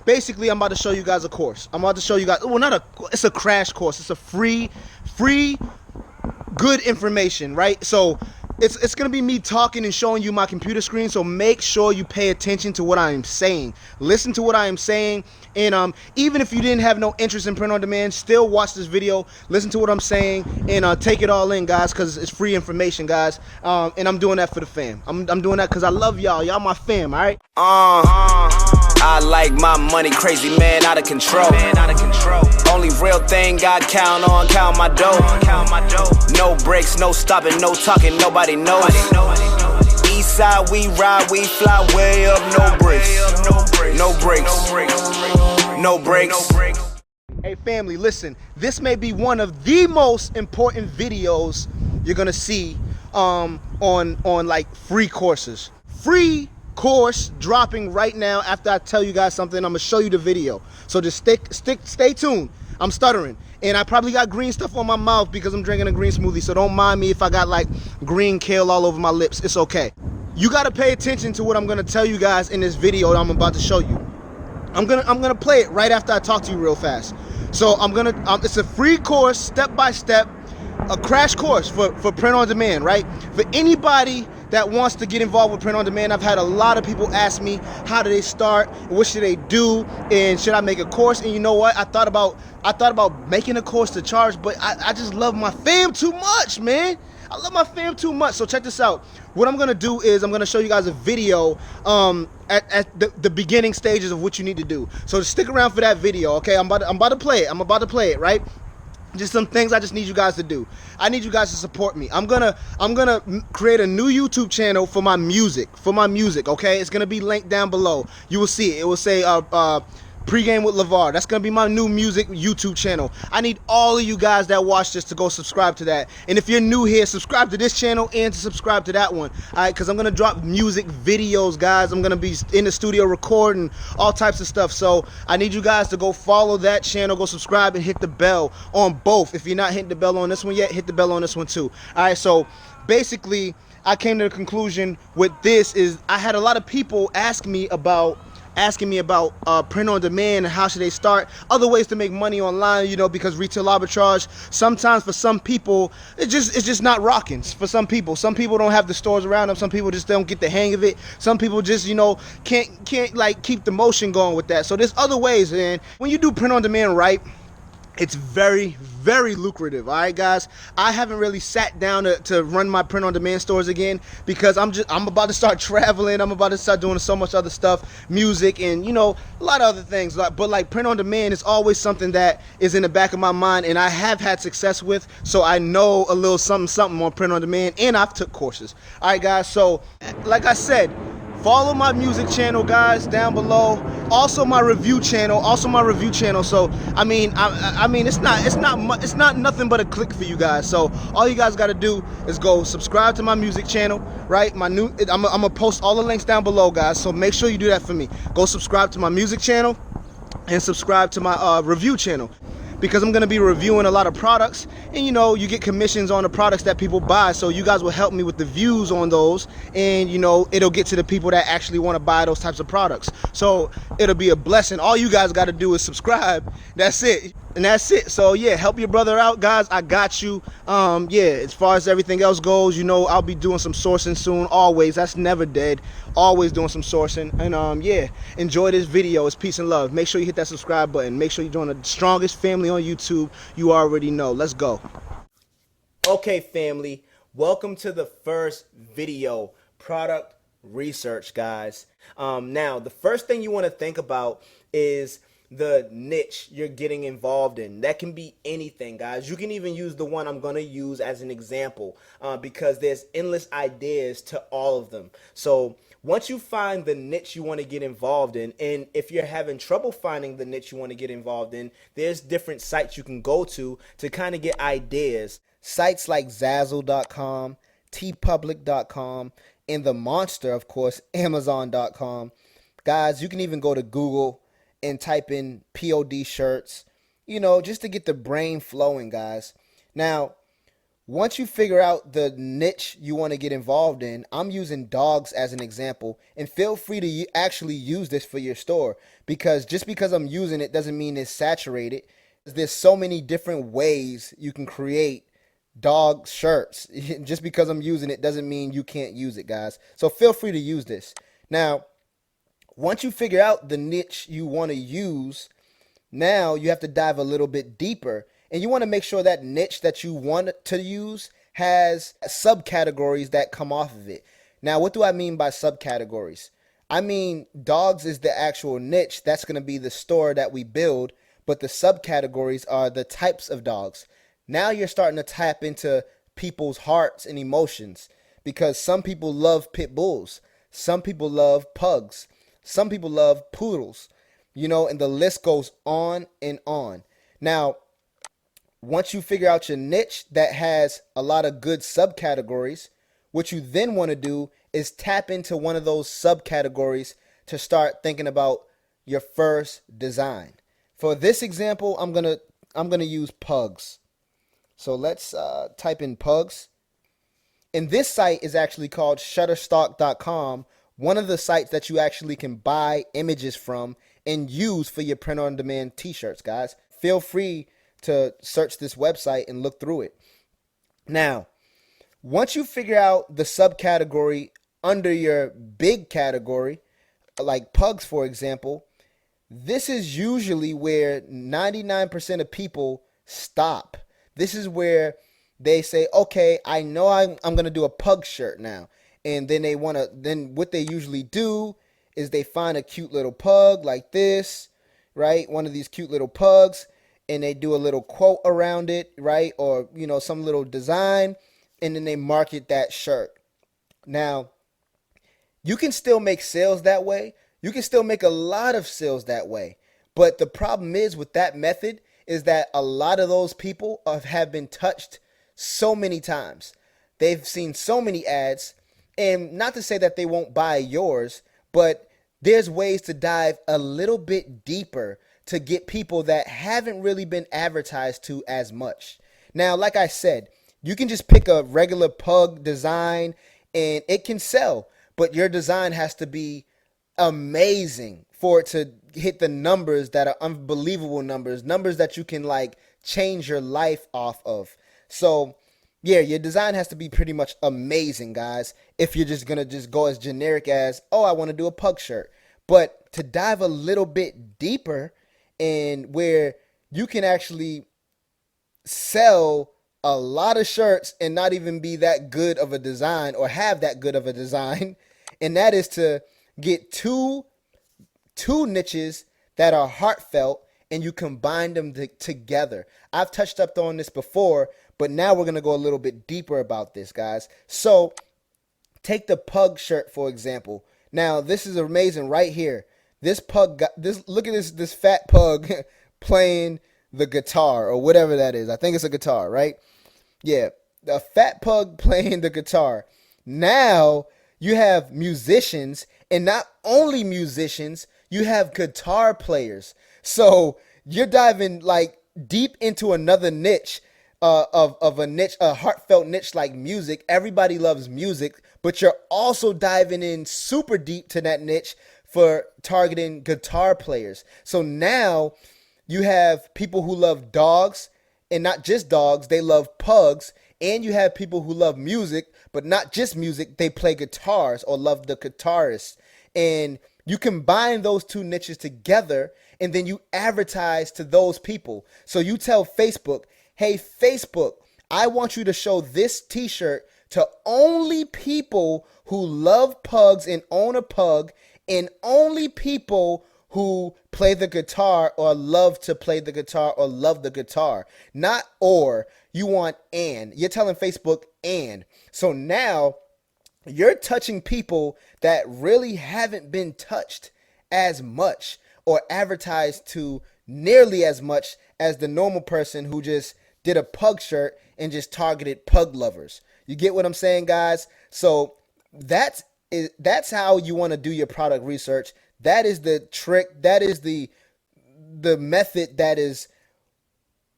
basically I'm about to show you guys a course. I'm about to show you guys, well, it's a crash course. It's a free good information, right? So it's gonna be me talking and showing you my computer screen, so make sure you pay attention to what I am saying. Listen to what I am saying, and even if you didn't have no interest in print on demand, still watch this video, listen to what I'm saying, and take it all in, guys, because it's free information, guys. And I'm doing that for the fam. I'm doing that because I love y'all my fam. All right. I like my money crazy, man, out of control. Only real thing I count on, count my dough. No breaks, no stopping, no talking, nobody knows. East side we ride, we fly way up, no breaks. No breaks. Hey family, listen, this may be one of the most important videos you're gonna see on like free courses. Free course dropping right now. After I tell you guys something, I'm gonna show you the video, so just stay tuned. I'm stuttering and I probably got green stuff on my mouth because I'm drinking a green smoothie, so don't mind me if I got like green kale all over my lips. It's okay. You got to pay attention to what I'm gonna tell you guys in this video that I'm about to show you. I'm gonna play it right after I talk to you real fast. So it's a free course, step by step, a crash course for print on demand, right? For anybody that wants to get involved with print on demand. I've had a lot of people ask me, how do they start? What should they do? And should I make a course? And you know what? I thought about making a course to charge, but I just love my fam too much, man. I love my fam too much. So check this out. What I'm gonna do is I'm gonna show you guys a video at the beginning stages of what you need to do. So stick around for that video, okay? I'm about to play it. I'm about to play it, right? Just some things I just need you guys to do. I need you guys to support me. I'm gonna create a new YouTube channel for my music. Okay? It's gonna be linked down below. You will see it. It will say PreGame with Lavar. That's gonna be my new music YouTube channel. I need all of you guys that watch this to go subscribe to that. And if you're new here, subscribe to this channel and to subscribe to that one. Alright, because I'm gonna drop music videos, guys. I'm gonna be in the studio recording all types of stuff. So I need you guys to go follow that channel, go subscribe, and hit the bell on both. If you're not hitting the bell on this one yet, hit the bell on this one too. Alright, so basically I came to the conclusion with this is I had a lot of people asking me about print on demand and how should they start, other ways to make money online, you know, because retail arbitrage sometimes for some people it's just not rocking. For some people don't have the stores around them, some people just don't get the hang of it, some people just, you know, can't like keep the motion going with that. So there's other ways, and when you do print on demand right, it's very, very lucrative. All right, guys, I haven't really sat down to run my print on demand stores again because I'm about to start traveling. I'm about to start doing so much other stuff, music, and, you know, a lot of other things. But like print on demand is always something that is in the back of my mind, and I have had success with, so I know a little something on print on demand, and I've took courses. All right, guys, so like I said, follow my music channel, guys, down below. Also my review channel. So I mean it's not nothing but a click for you guys. So all you guys got to do is go subscribe to my music channel, right? I'm gonna post all the links down below, guys. So make sure you do that for me. Go subscribe to my music channel and subscribe to my review channel, because I'm gonna be reviewing a lot of products, and you know, you get commissions on the products that people buy, so you guys will help me with the views on those, and you know, it'll get to the people that actually want to buy those types of products. So it'll be a blessing. All you guys got to do is subscribe. That's it. And that's it. So yeah, help your brother out, guys. I got you. Yeah, as far as everything else goes, you know, I'll be doing some sourcing soon. Always. That's never dead. Always doing some sourcing. And yeah, enjoy this video. It's peace and love. Make sure you hit that subscribe button. Make sure you join the strongest family on YouTube. You already know. Let's go. Okay, family. Welcome to the first video, product research, guys. Now, the first thing you want to think about is the niche you're getting involved in. That can be anything, guys. You can even use the one I'm going to use as an example, because there's endless ideas to all of them. So once you find the niche you want to get involved in, and if you're having trouble finding the niche you want to get involved in, there's different sites you can go to kind of get ideas. Sites like Zazzle.com, tpublic.com, and the monster, of course, Amazon.com. Guys, you can even go to Google and type in POD shirts, you know, just to get the brain flowing, guys. Now, Once you figure out the niche you want to get involved in, I'm using dogs as an example, and feel free to actually use this for your store, because just because I'm using it doesn't mean it's saturated. There's so many different ways you can create dog shirts. Just because I'm using it doesn't mean you can't use it, guys. So feel free to use this. Now, once you figure out the niche you want to use, now you have to dive a little bit deeper, and you want to make sure that niche that you want to use has subcategories that come off of it. Now, what do I mean by subcategories? I mean, dogs is the actual niche. That's going to be the store that we build, but the subcategories are the types of dogs. Now you're starting to tap into people's hearts and emotions, because some people love pit bulls, some people love pugs, some people love poodles, and the list goes on and on. Now, once you figure out your niche that has a lot of good subcategories, what you then want to do is tap into one of those subcategories to start thinking about your first design. For this example, I'm gonna use pugs. So let's type in pugs. And this site is actually called Shutterstock.com, one of the sites that you actually can buy images from and use for your print-on-demand t-shirts, guys. Feel free to search this website and look through it. Now, once you figure out the subcategory under your big category, like pugs, for example, this is usually where 99% of people stop. This is where they say, okay, I know I'm going to do a pug shirt now. And then then what they usually do is they find a cute little pug like this, right? One of these cute little pugs, and they do a little quote around it, right? Or, some little design, and then they market that shirt. Now, you can still make sales that way. You can still make a lot of sales that way. But the problem is with that method is that a lot of those people have been touched so many times. They've seen so many ads, and not to say that they won't buy yours, but there's ways to dive a little bit deeper to get people that haven't really been advertised to as much. Now, like I said, you can just pick a regular pug design and it can sell, but your design has to be amazing for it to hit the numbers that are unbelievable numbers that you can change your life off of. So yeah, your design has to be pretty much amazing, guys, if you're just gonna go as generic as, oh, I want to do a pug shirt. But to dive a little bit deeper, and where you can actually sell a lot of shirts and not even be that good of a design or have that good of a design, and that is to get two niches that are heartfelt and you combine them together. I've touched up on this before, but now we're going to go a little bit deeper about this, guys. So take the pug shirt, for example. Now, this is amazing right here. This pug look at this fat pug playing the guitar or whatever that is. I think it's a guitar, right? Yeah, a fat pug playing the guitar. Now you have musicians, and not only musicians, you have guitar players. So you're diving deep into another niche of a niche, a heartfelt niche like music. Everybody loves music, but you're also diving in super deep to that niche for targeting guitar players. So now you have people who love dogs, and not just dogs, they love pugs. And you have people who love music, but not just music, they play guitars or love the guitarists. And you combine those two niches together, and then you advertise to those people. So you tell Facebook, hey, Facebook, I want you to show this t-shirt to only people who love pugs and own a pug, and only people who play the guitar or love to play the guitar or love the guitar. Not or, you want and. You're telling Facebook and. So now you're touching people that really haven't been touched as much or advertised to nearly as much as the normal person who just did a pug shirt and just targeted pug lovers. You get what I'm saying, guys? So that's how you want to do your product research. That is the trick. That is the method that is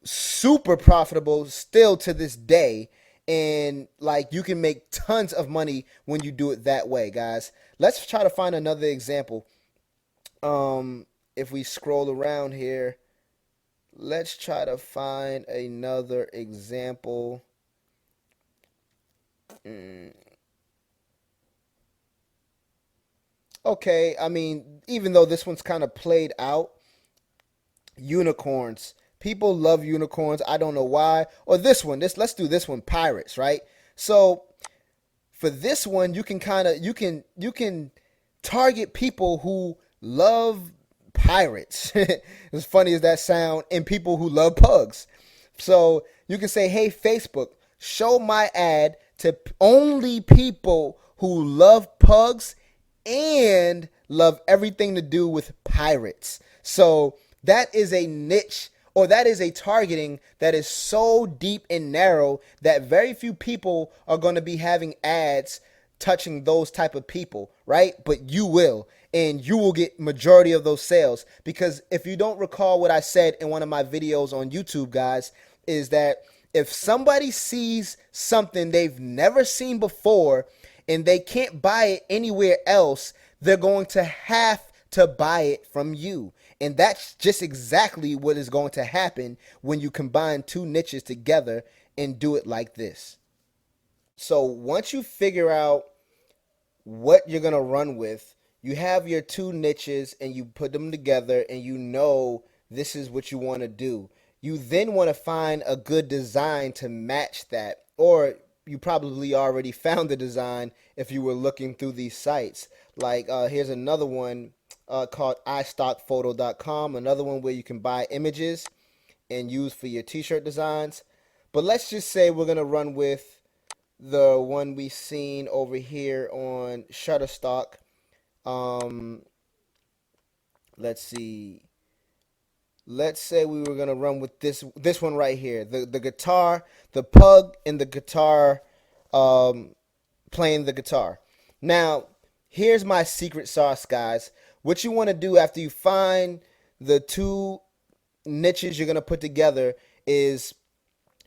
super profitable still to this day. And like you can make tons of money when you do it that way, guys. Let's try to find another example. If we scroll around here, let's try to find another example. Okay, I mean, even though this one's kind of played out, unicorns. People love unicorns. I don't know why. Or this one. Let's do this one, pirates, right? So for this one, you can target people who love pirates. As funny as that sound, and people who love pugs. So you can say, hey, Facebook, show my ad to only people who love pugs and love everything to do with pirates. So that is a niche, or that is a targeting that is so deep and narrow that very few people are going to be having ads touching those type of people, right? But you will, and you will get majority of those sales. Because if you don't recall what I said in one of my videos on YouTube, guys, is that if somebody sees something they've never seen before and they can't buy it anywhere else, they're going to have to buy it from you. And that's just exactly what is going to happen when you combine two niches together and do it like this. So once you figure out what you're going to run with, you have your two niches and you put them together and you know this is what you want to do. You then want to find a good design to match that, or you probably already found the design if you were looking through these sites. Like here's another one called iStockPhoto.com, another one where you can buy images and use for your t-shirt designs. But let's just say we're going to run with the one we seen over here on Shutterstock. Let's see. Let's say we were going to run with this one right here. The guitar, the pug and the guitar, playing the guitar. Now, here's my secret sauce, guys. What you want to do after you find the two niches you're going to put together is,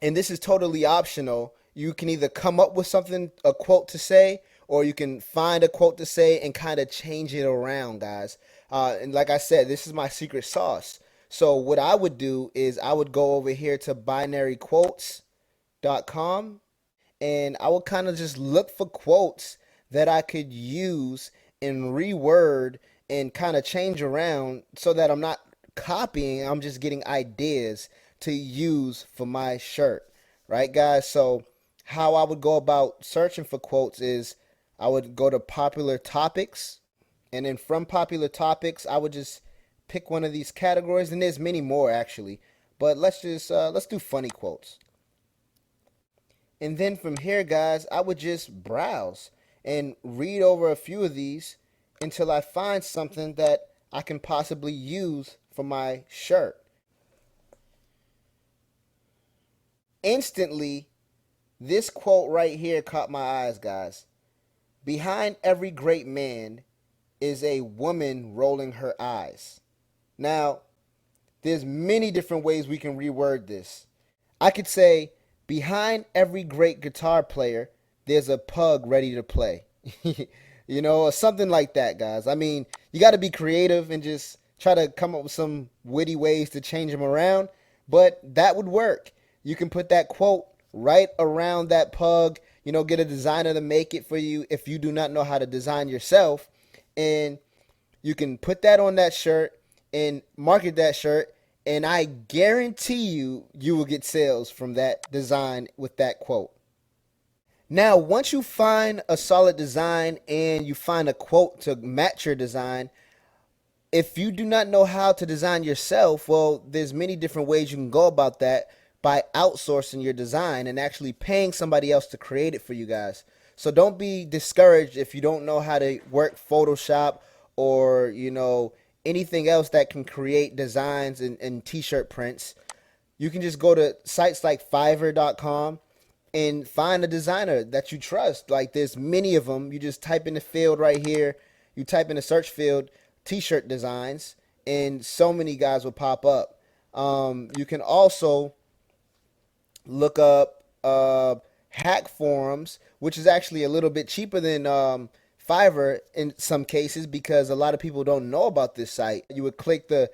and this is totally optional, you can either come up with something, a quote to say, or you can find a quote to say and kind of change it around, guys. And like I said, this is my secret sauce. So what I would do is I would go over here to binaryquotes.com and I would kind of just look for quotes that I could use and reword and kind of change around so that I'm not copying, I'm just getting ideas to use for my shirt. Right, guys? So how I would go about searching for quotes is I would go to popular topics, and then from popular topics, I would just pick one of these categories, and there's many more actually, but let's do funny quotes. And then from here, guys, I would just browse and read over a few of these until I find something that I can possibly use for my shirt. Instantly, this quote right here caught my eyes, guys. Behind every great man is a woman rolling her eyes. Now, there's many different ways we can reword this. I could say, behind every great guitar player, there's a pug ready to play. You know, or something like that, guys. I mean, you got to be creative and just try to come up with some witty ways to change them around, but that would work. You can put that quote right around that pug, you know, get a designer to make it for you if you do not know how to design yourself, and you can put that on that shirt and market that shirt, and I guarantee you will get sales from that design with that quote. Now, once you find a solid design and you find a quote to match your design, if you do not know how to design yourself, well, there's many different ways you can go about that by outsourcing your design and actually paying somebody else to create it for you guys. So don't be discouraged if you don't know how to work Photoshop or, you know, anything else that can create designs and t-shirt prints. You can just go to sites like Fiverr.com and find a designer that you trust. Like, there's many of them. You just type in the field right here. You type in the search field, t-shirt designs, and so many guys will pop up. You can also look up Hack Forums, which is actually a little bit cheaper than Fiverr in some cases because a lot of people don't know about this site. You would click the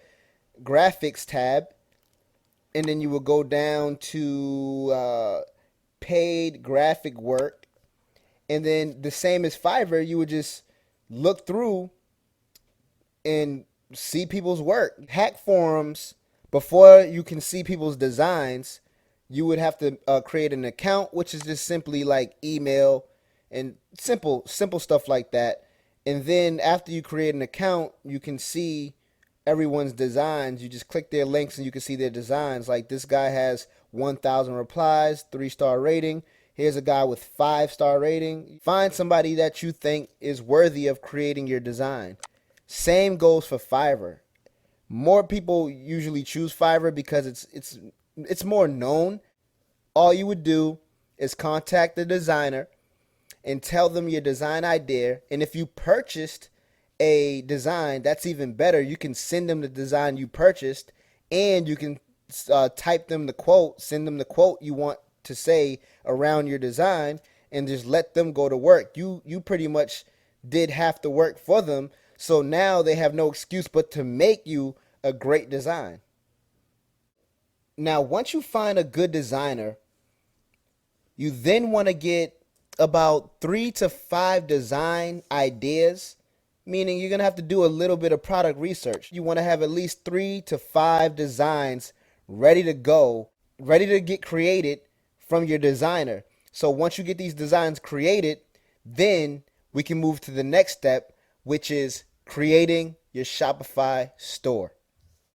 graphics tab, and then you would go down to paid graphic work, and then the same as Fiverr, you would just look through and see people's work. Hack Forums, before you can see people's designs, you would have to create an account, which is just simply like email and simple stuff like that. And then after you create an account, you can see everyone's designs. You just click their links and you can see their designs. Like this guy has 1,000 replies, 3-star rating. Here's a guy with 5-star rating. Find somebody that you think is worthy of creating your design. Same goes for Fiverr. More people usually choose Fiverr because it's more known. All you would do is contact the designer and tell them your design idea. And if you purchased a design, that's even better. You can send them the design you purchased, and you can type them the quote, send them the quote you want to say around your design, and just let them go to work. You pretty much did half the work for them. So now they have no excuse but to make you a great design. Now, once you find a good designer, you then want to get about 3 to 5 design ideas, meaning you're going to have to do a little bit of product research. You want to have at least 3 to 5 designs ready to go, ready to get created from your designer. So once you get these designs created, then we can move to the next step, which is creating your Shopify store.